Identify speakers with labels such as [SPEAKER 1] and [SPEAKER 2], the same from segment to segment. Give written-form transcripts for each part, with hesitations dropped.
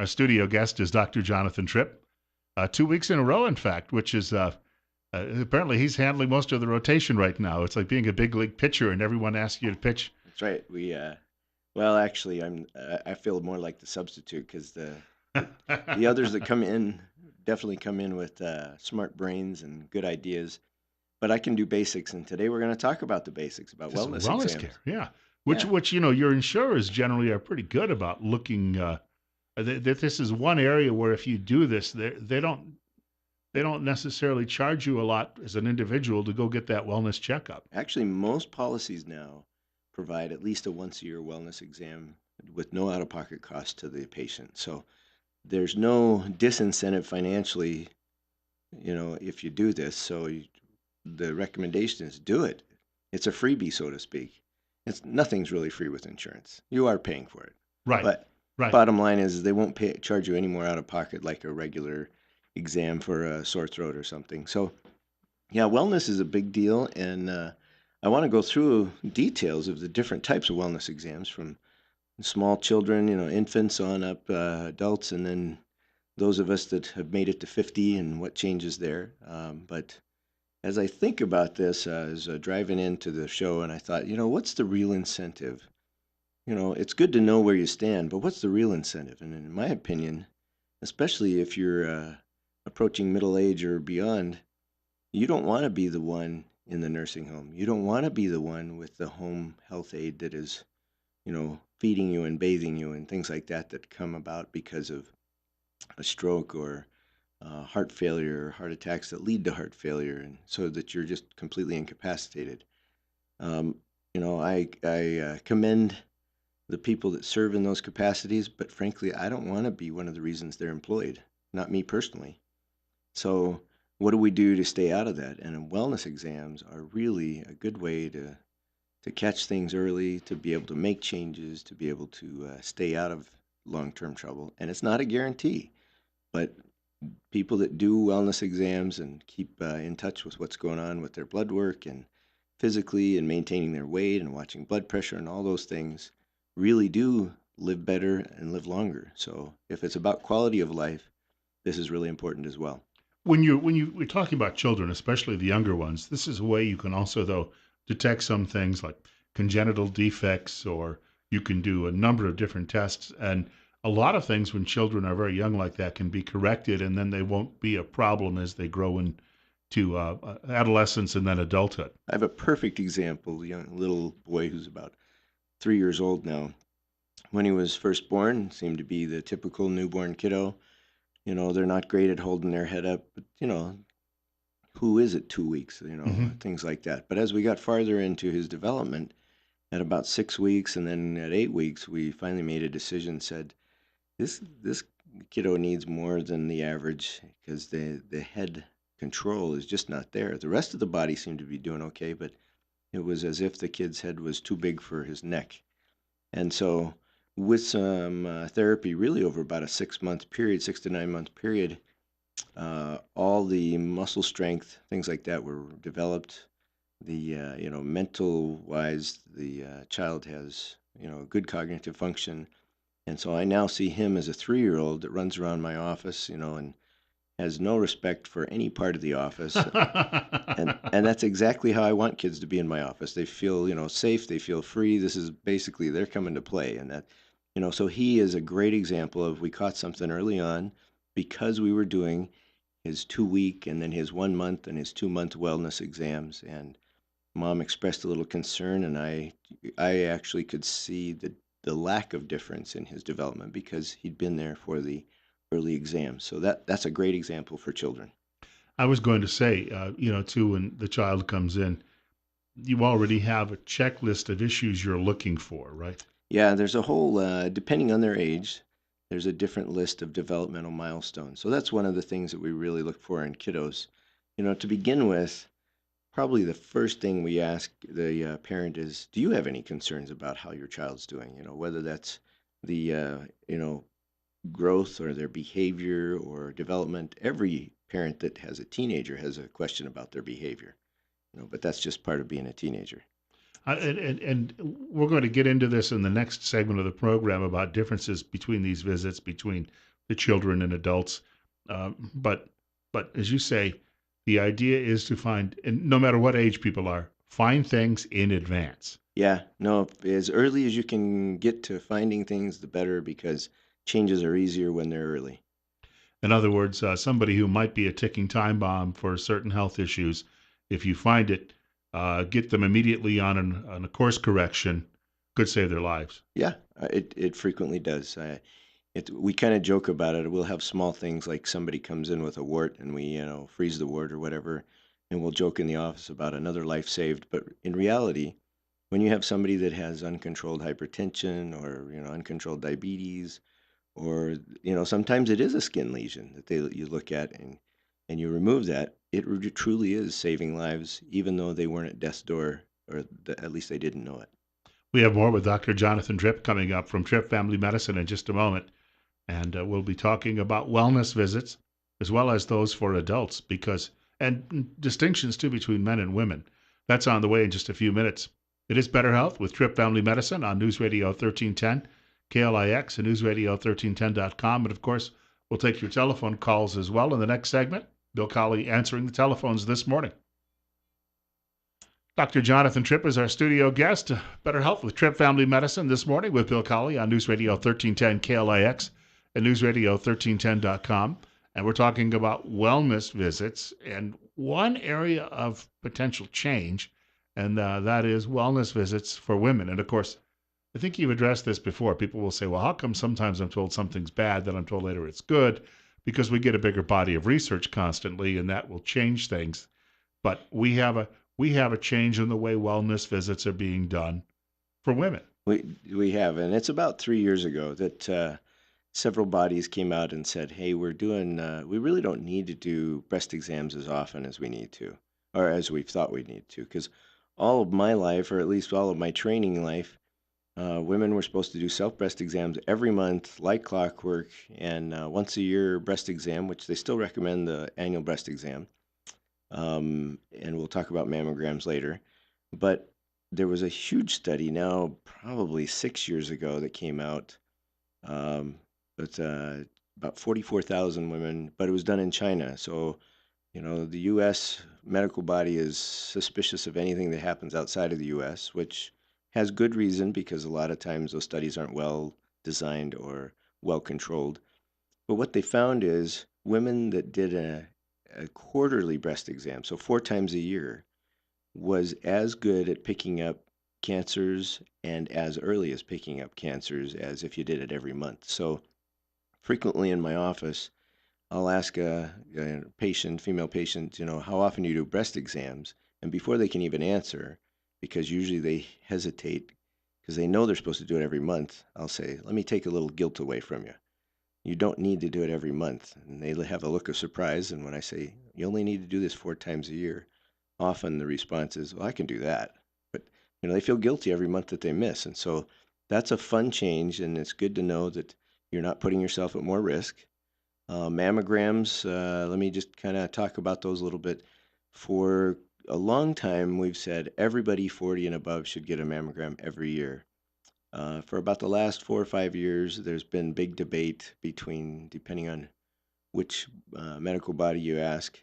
[SPEAKER 1] Our studio guest is Dr. Jonathan Tripp. 2 weeks in a row, in fact, which is apparently he's handling most of the rotation right now. It's like being a big league pitcher and everyone asks you to pitch.
[SPEAKER 2] That's right. Well, actually, I feel more like the substitute because the others that come in definitely come in with smart brains and good ideas. But I can do basics, and today we're going to talk about the basics about
[SPEAKER 1] This is
[SPEAKER 2] wellness
[SPEAKER 1] wellness care,
[SPEAKER 2] exams.
[SPEAKER 1] yeah. Which,
[SPEAKER 2] Yeah,
[SPEAKER 1] which your insurers generally are pretty good about looking. That this is one area where if you do this, they don't necessarily charge you a lot as an individual to go get that wellness checkup.
[SPEAKER 2] actually, most policies now provide at least a once a year wellness exam with no out of pocket cost to the patient. So there's no disincentive financially, if you do this. The recommendation is do it. It's a freebie, so to speak. Nothing's really free with insurance. You are paying for it,
[SPEAKER 1] Right,
[SPEAKER 2] but
[SPEAKER 1] right.
[SPEAKER 2] bottom line is they won't charge you any more out of pocket like a regular exam for a sore throat or something. So yeah, wellness is a big deal, and I want to go through details of the different types of wellness exams from small children, infants on up, adults, and then those of us that have made it to 50 and what changes there. But as I think about this, I was driving into the show and I thought, what's the real incentive? It's good to know where you stand, but what's the real incentive? And in my opinion, especially if you're approaching middle age or beyond, you don't want to be the one in the nursing home. You don't want to be the one with the home health aide that is, feeding you and bathing you and things like that that come about because of a stroke or heart failure or heart attacks that lead to heart failure, and so that you're just completely incapacitated. Um, I commend the people that serve in those capacities, but frankly, I don't want to be one of the reasons they're employed. Not me personally. So, what do we do to stay out of that? And wellness exams are really a good way to catch things early, to be able to make changes, to be able to stay out of long-term trouble. And it's not a guarantee, but people that do wellness exams and keep in touch with what's going on with their blood work and physically and maintaining their weight and watching blood pressure and all those things really do live better and live longer. So if it's about quality of life, this is really important as well.
[SPEAKER 1] When we're talking about children, especially the younger ones, this is a way you can also though detect some things like congenital defects, or you can do a number of different tests, and a lot of things when children are very young like that can be corrected, and then they won't be a problem as they grow into adolescence and then adulthood.
[SPEAKER 2] I have a perfect example, a young little boy who's about 3 years old now. When he was first born, seemed to be the typical newborn kiddo. They're not great at holding their head up, but who is it 2 weeks,
[SPEAKER 1] Hmm.
[SPEAKER 2] things like that. But as we got farther into his development, at about 6 weeks and then at 8 weeks, we finally made a decision, said, this kiddo needs more than the average because the head control is just not there. The rest of the body seemed to be doing okay, but it was as if the kid's head was too big for his neck. And so, with some therapy, really over about a 6 month period, 6 to 9 month period, all the muscle strength, things like that, were developed. The mental wise, the child has good cognitive function, and so I now see him as a 3-year-old that runs around my office, and has no respect for any part of the office. And that's exactly how I want kids to be in my office. They feel, safe, they feel free. This is basically they're coming to play. And that, so he is a great example of we caught something early on because we were doing his 2 week and then his 1 month and his 2 month wellness exams. And mom expressed a little concern, and I actually could see the lack of difference in his development because he'd been there for the early exams. So that's a great example for children.
[SPEAKER 1] I was going to say, too, when the child comes in, you already have a checklist of issues you're looking for, right?
[SPEAKER 2] Yeah, there's a whole, depending on their age, there's a different list of developmental milestones. So that's one of the things that we really look for in kiddos. To begin with, probably the first thing we ask the parent is, do you have any concerns about how your child's doing? Whether that's the, growth or their behavior or development. Every parent that has a teenager has a question about their behavior, but that's just part of being a teenager.
[SPEAKER 1] And we're going to get into this in the next segment of the program about differences between these visits between the children and adults. But as you say, the idea is to find, and no matter what age people are, find things in advance.
[SPEAKER 2] Yeah, no, as early as you can get to finding things, the better because changes are easier when they're early.
[SPEAKER 1] In other words, somebody who might be a ticking time bomb for certain health issues, if you find it, get them immediately on a course correction, could save their lives.
[SPEAKER 2] Yeah, it frequently does. We kind of joke about it. We'll have small things like somebody comes in with a wart and we, freeze the wart or whatever, and we'll joke in the office about another life saved. But in reality, when you have somebody that has uncontrolled hypertension or, uncontrolled diabetes, or, sometimes it is a skin lesion that you look at and you remove that, it truly is saving lives, even though they weren't at death's door, or at least they didn't know it.
[SPEAKER 1] We have more with Dr. Jonathan Tripp coming up from Tripp Family Medicine in just a moment. And we'll be talking about wellness visits as well as those for adults and distinctions too between men and women. That's on the way in just a few minutes. It is Better Health with Tripp Family Medicine on News Radio 1310, KLIX, and newsradio1310.com. And of course, we'll take your telephone calls as well in the next segment. Bill Colley answering the telephones this morning. Dr. Jonathan Tripp is our studio guest. Better Health with Tripp Family Medicine this morning with Bill Colley on News Radio 1310 KLIX and newsradio1310.com. And we're talking about wellness visits and one area of potential change, and that is wellness visits for women. And of course, I think you've addressed this before. People will say, well, how come sometimes I'm told something's bad, then I'm told later it's good? Because we get a bigger body of research constantly, and that will change things. But we have a change in the way wellness visits are being done for women.
[SPEAKER 2] We have, and it's about 3 years ago that several bodies came out and said, "Hey, we really don't need to do breast exams as often as we need to, or as we've thought we need to." Because all of my life, or at least all of my training life, women were supposed to do self breast exams every month, like clockwork, and once a year breast exam, which they still recommend the annual breast exam. And we'll talk about mammograms later. But there was a huge study now, probably 6 years ago, that came out. But about 44,000 women, but it was done in China. So, the U.S. medical body is suspicious of anything that happens outside of the U.S., which has good reason because a lot of times those studies aren't well designed or well controlled. But what they found is women that did a quarterly breast exam, so 4 times a year, was as good at picking up cancers and as early as picking up cancers as if you did it every month. So frequently in my office, I'll ask a patient, female patient, how often you do breast exams, and before they can even answer, because usually they hesitate because they know they're supposed to do it every month, I'll say, let me take a little guilt away from you. You don't need to do it every month. And they have a look of surprise. And when I say, you only need to do this 4 times a year, often the response is, well, I can do that. But, they feel guilty every month that they miss. And so that's a fun change. And it's good to know that you're not putting yourself at more risk. Mammograms, let me just kind of talk about those a little bit. For a long time, we've said everybody 40 and above should get a mammogram every year. For about the last 4 or 5 years, there's been big debate depending on which medical body you ask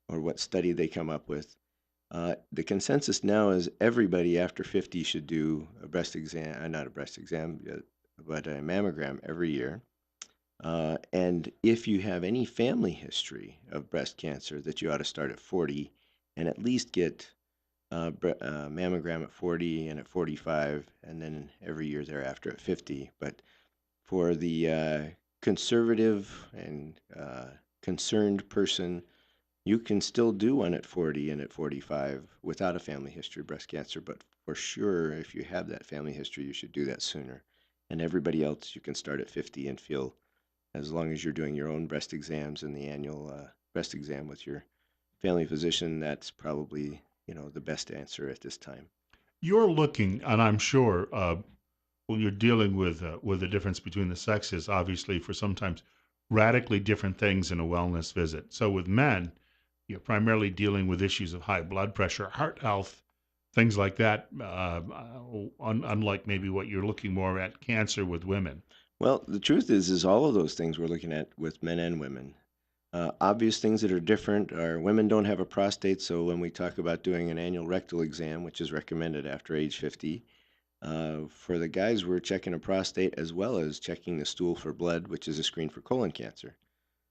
[SPEAKER 2] or what study they come up with. The consensus now is everybody after 50 should do a breast exam, not a breast exam, but a mammogram every year. And if you have any family history of breast cancer, that you ought to start at 40 and at least get mammogram at 40 and at 45, and then every year thereafter at 50. But for the conservative and concerned person, you can still do one at 40 and at 45 without a family history of breast cancer. But for sure, if you have that family history, you should do that sooner. And everybody else, you can start at 50 and feel, as long as you're doing your own breast exams and the annual breast exam with your family physician, that's probably the best answer at this time.
[SPEAKER 1] You're looking, and I'm sure when you're dealing with the difference between the sexes, obviously for sometimes radically different things in a wellness visit. So with men, you're primarily dealing with issues of high blood pressure, heart health, things like that, unlike maybe what you're looking more at cancer with women.
[SPEAKER 2] Well, the truth is all of those things we're looking at with men and women. Obvious things that are different are women don't have a prostate, so when we talk about doing an annual rectal exam, which is recommended after age 50, for the guys, we're checking a prostate as well as checking the stool for blood, which is a screen for colon cancer.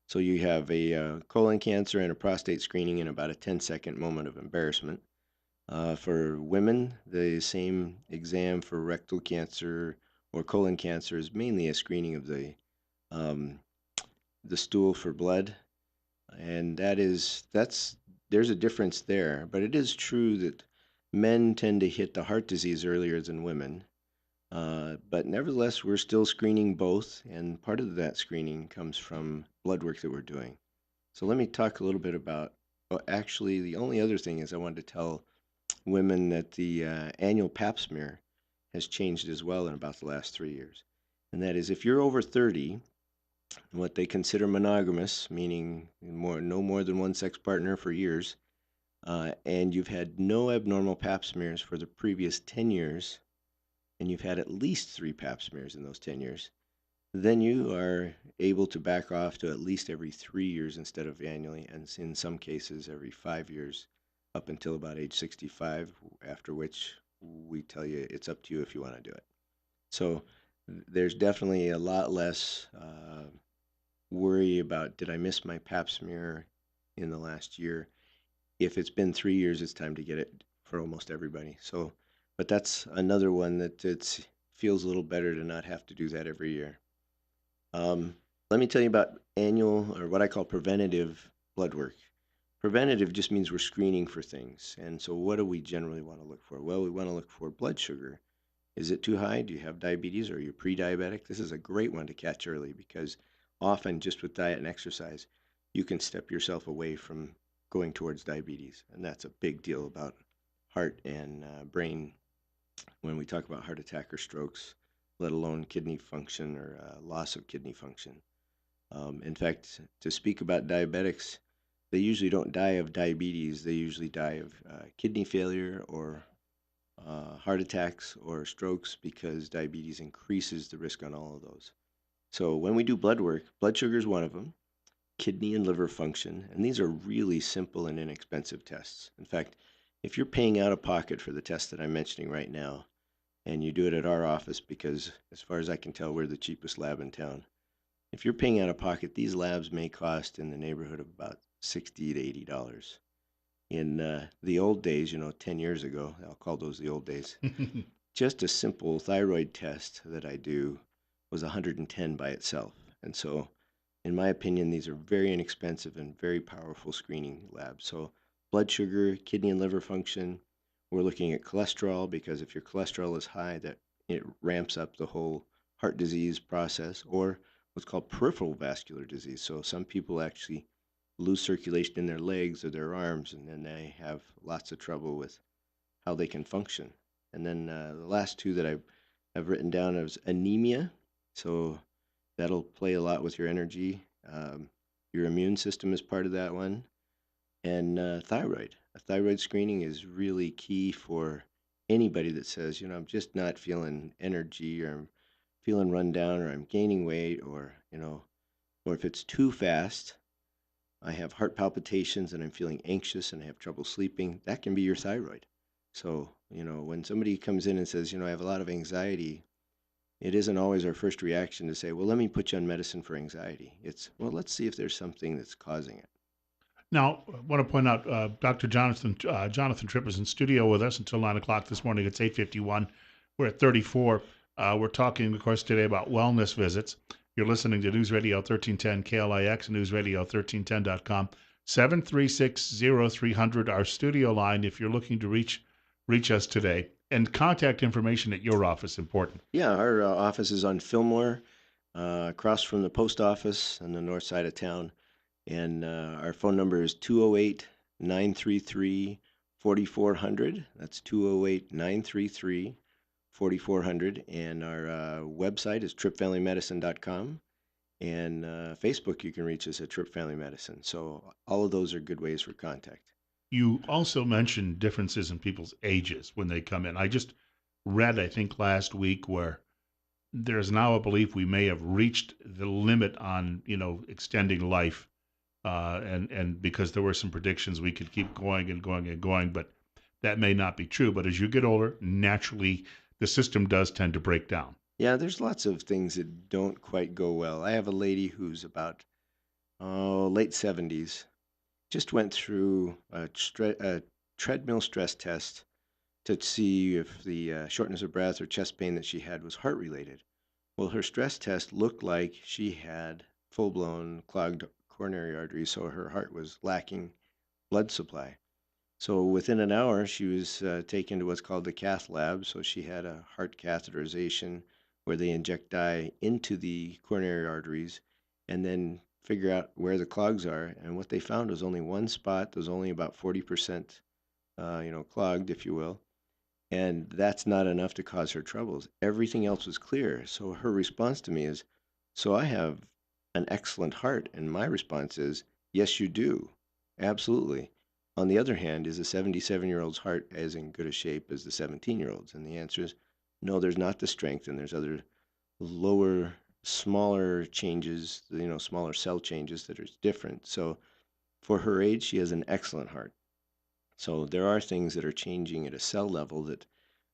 [SPEAKER 2] So you have a colon cancer and a prostate screening in about a 10-second moment of embarrassment. For women, the same exam for rectal cancer or colon cancer is mainly a screening of um, the stool for blood, and that's there's a difference there. But it is true that men tend to hit the heart disease earlier than women. But nevertheless, we're still screening both, and part of that screening comes from blood work that we're doing. So let me talk a little bit about. Well, actually, the only other thing is I wanted to tell women that the annual pap smear has changed as well in about the last 3 years. And that is if you're over 30, what they consider monogamous, meaning no more than one sex partner for years, and you've had no abnormal pap smears for the previous 10 years, and you've had at least 3 pap smears in those 10 years, then you are able to back off to at least every 3 years instead of annually, and in some cases every 5 years up until about age 65, after which we tell you it's up to you if you want to do it. So there's definitely a lot less worry about did I miss my pap smear in the last year. If it's been 3 years, it's time to get it for almost everybody. So, but that's another one that it feels a little better to not have to do that every year. Um, Let me tell you about annual, or what I call preventative blood work. Preventative just means we're screening for things. And so, what do we generally want to look for? Well, we want to look for blood sugar. Is it too high? Do you have diabetes? Or are you pre diabetic? This is a great one to catch early because often, just with diet and exercise, you can step yourself away from going towards diabetes. And that's a big deal about heart and brain when we talk about heart attack or strokes, let alone kidney function or loss of kidney function. In fact, to speak about diabetics, they usually don't die of diabetes. They usually die of kidney failure or heart attacks or strokes because diabetes increases the risk on all of those. So when we do blood work, blood sugar is one of them, kidney and liver function, and these are really simple and inexpensive tests. In fact, if you're paying out of pocket for the test that I'm mentioning right now, and you do it at our office because, as far as I can tell, we're the cheapest lab in town. If you're paying out of pocket, these labs may cost in the neighborhood of about $60 to $80. In the old days, 10 years ago, I'll call those the old days, just a simple thyroid test that I do was 110 by itself. And so, in my opinion, these are very inexpensive and very powerful screening labs. So, blood sugar, kidney and liver function. We're looking at cholesterol because if your cholesterol is high, that it ramps up the whole heart disease process, or what's called peripheral vascular disease. So, some people actually lose circulation in their legs or their arms, and then they have lots of trouble with how they can function. And then the last two that I've written down is anemia. So that'll play a lot with your energy. Your immune system is part of that one. And thyroid. A thyroid screening is really key for anybody that says, I'm just not feeling energy, or I'm feeling run down, or I'm gaining weight, or if it's too fast, I have heart palpitations and I'm feeling anxious and I have trouble sleeping, that can be your thyroid. So, when somebody comes in and says, I have a lot of anxiety, it isn't always our first reaction to say, well, let me put you on medicine for anxiety. It's, well, let's see if there's something that's causing it.
[SPEAKER 1] Now, I want to point out Dr. Jonathan Tripp is in studio with us until 9 o'clock this morning. It's 8:51. We're at 34. We're talking, of course, today about wellness visits. You're listening to News Radio 1310 KLIX, News Radio 1310.com. 736-0300, our studio line, if you're looking to reach us today. And contact information at your office, important.
[SPEAKER 2] Yeah, our office is on Fillmore, across from the post office on the north side of town. And our phone number is 208 933 4400. That's 208 933 4400. And our website is trippfamilymedicine.com. And Facebook, you can reach us at Tripp Family Medicine. So all of those are good ways for contact.
[SPEAKER 1] You also mentioned differences in people's ages when they come in. I just read, I think, last week where there's now a belief we may have reached the limit on, extending life, and because there were some predictions we could keep going and going and going, but that may not be true. But as you get older, naturally, the system does tend to break down.
[SPEAKER 2] Yeah, there's lots of things that don't quite go well. I have a lady who's about late 70s, just went through a treadmill stress test to see if the shortness of breath or chest pain that she had was heart related. Well, her stress test looked like she had full blown clogged coronary arteries, so her heart was lacking blood supply. So within an hour, she was taken to what's called the cath lab. So she had a heart catheterization where they inject dye into the coronary arteries and then figure out where the clogs are. And what they found was only one spot that was only about 40%, clogged, if you will. And that's not enough to cause her troubles. Everything else was clear. So her response to me is, "So I have an excellent heart." And my response is, "Yes, you do. Absolutely. On the other hand, is a 77-year-old's heart as in good a shape as the 17-year-old's?" And the answer is, no, there's not the strength, and there's other lower, smaller changes, smaller cell changes that are different. So for her age, she has an excellent heart. So there are things that are changing at a cell level that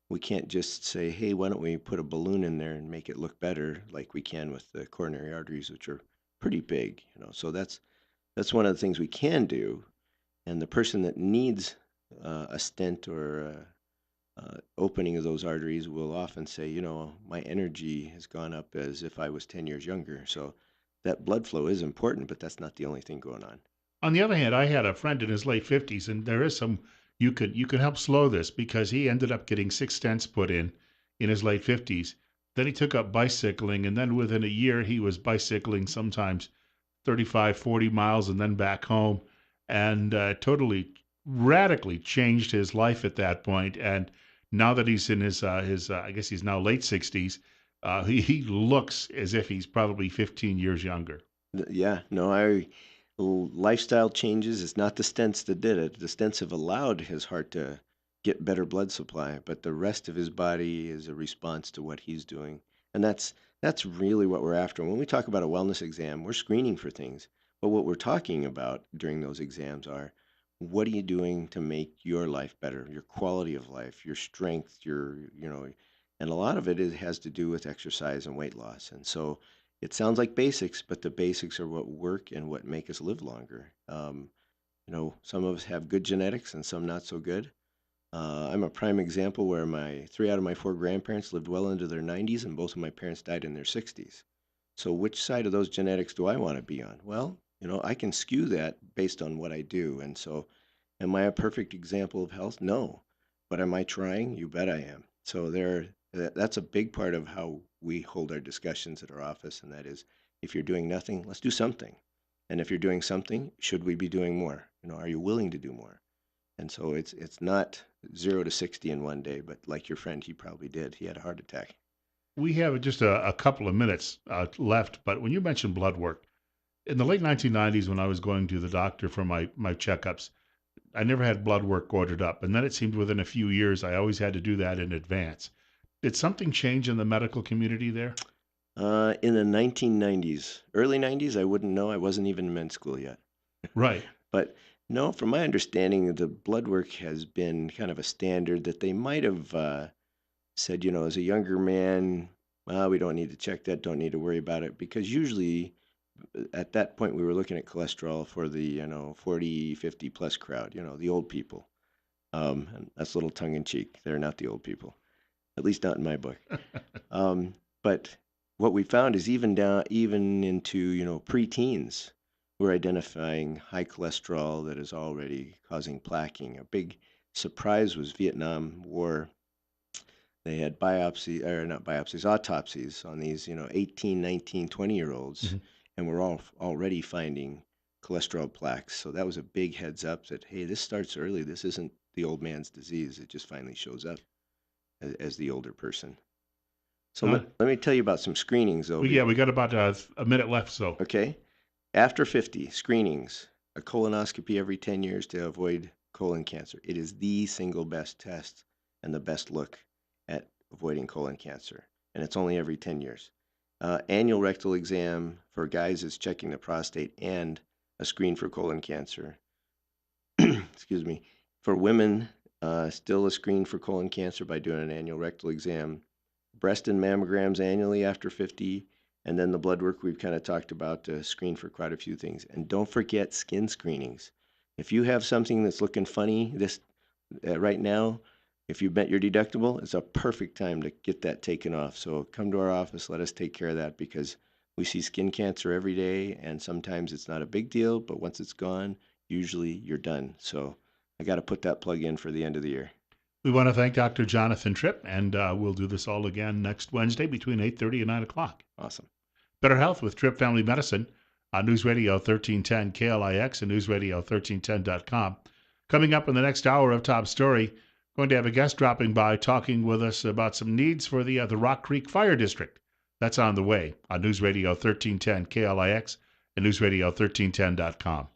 [SPEAKER 2] we can't just say, hey, why don't we put a balloon in there and make it look better like we can with the coronary arteries, which are pretty big. So that's one of the things we can do. And the person that needs a stent or opening of those arteries will often say, my energy has gone up as if I was 10 years younger. So that blood flow is important, but that's not the only thing going on.
[SPEAKER 1] On the other hand, I had a friend in his late 50s, and there is some you could help slow this because he ended up getting 6 stents put in his late 50s. Then he took up bicycling, and then within a year he was bicycling sometimes 35, 40 miles, and then back home, and totally radically changed his life at that point. And now that he's in his I guess he's now late 60s, he looks as if he's probably 15 years younger.
[SPEAKER 2] Yeah, no, lifestyle changes. It's not the stents that did it. The stents have allowed his heart to get better blood supply, but the rest of his body is a response to what he's doing. And that's really what we're after. When we talk about a wellness exam, we're screening for things. But what we're talking about during those exams are what are you doing to make your life better, your quality of life, your strength, and a lot of it has to do with exercise and weight loss. And so it sounds like basics, but the basics are what work and what make us live longer. Some of us have good genetics and some not so good. I'm a prime example where my 3 out of my 4 grandparents lived well into their 90s, and both of my parents died in their 60s. So, which side of those genetics do I want to be on? Well, I can skew that based on what I do. And so, am I a perfect example of health? No. But am I trying? You bet I am. So, that's a big part of how we hold our discussions at our office. And that is, if you're doing nothing, let's do something. And if you're doing something, should we be doing more? Are you willing to do more? And so it's not 0 to 60 in one day, but like your friend, he probably did. He had a heart attack.
[SPEAKER 1] We have just a couple of minutes left, but when you mentioned blood work, in the late 1990s, when I was going to the doctor for my checkups, I never had blood work ordered up. And then it seemed within a few years, I always had to do that in advance. Did something change in the medical community there?
[SPEAKER 2] In the 1990s, early 90s, I wouldn't know. I wasn't even in med school yet.
[SPEAKER 1] Right.
[SPEAKER 2] But no, from my understanding, the blood work has been kind of a standard that they might have said, as a younger man, well, we don't need to check that, don't need to worry about it. Because usually at that point, we were looking at cholesterol for the, 40, 50 plus crowd, the old people. And that's a little tongue in cheek. They're not the old people, at least not in my book. But what we found is even into preteens, we're identifying high cholesterol that is already causing plaquing. A big surprise was Vietnam War. They had biopsy or not biopsies, autopsies on these 18, 19, 20-year olds,
[SPEAKER 1] Mhm.
[SPEAKER 2] and we're all already finding cholesterol plaques. So that was a big heads up that hey, this starts early. This isn't the old man's disease. It just finally shows up as the older person. So
[SPEAKER 1] Uh,
[SPEAKER 2] let me tell you about some screenings, though.
[SPEAKER 1] yeah, we got about a minute left. So,
[SPEAKER 2] Okay. After 50, screenings, a colonoscopy every 10 years to avoid colon cancer. It is the single best test and the best look at avoiding colon cancer, and it's only every 10 years. Annual rectal exam for guys is checking the prostate and a screen for colon cancer. Excuse me. For women, still a screen for colon cancer by doing an annual rectal exam. Breast and mammograms annually after 50, and then the blood work we've kind of talked about to screen for quite a few things. And don't forget skin screenings. If you have something that's looking funny this right now, if you've met your deductible, it's a perfect time to get that taken off. So come to our office, let us take care of that, because we see skin cancer every day, and sometimes it's not a big deal, but once it's gone, usually you're done. So I got to put that plug in for the end of the year.
[SPEAKER 1] We want to thank Dr. Jonathan Tripp, and we'll do this all again next Wednesday between 8:30 and 9 o'clock.
[SPEAKER 2] Awesome.
[SPEAKER 1] Better Health with Tripp Family Medicine on News Radio 1310 KLIX and newsradio1310.com. Coming up in the next hour of Top Story, going to have a guest dropping by talking with us about some needs for the Rock Creek Fire District. That's on the way on News Radio 1310 KLIX and newsradio1310.com.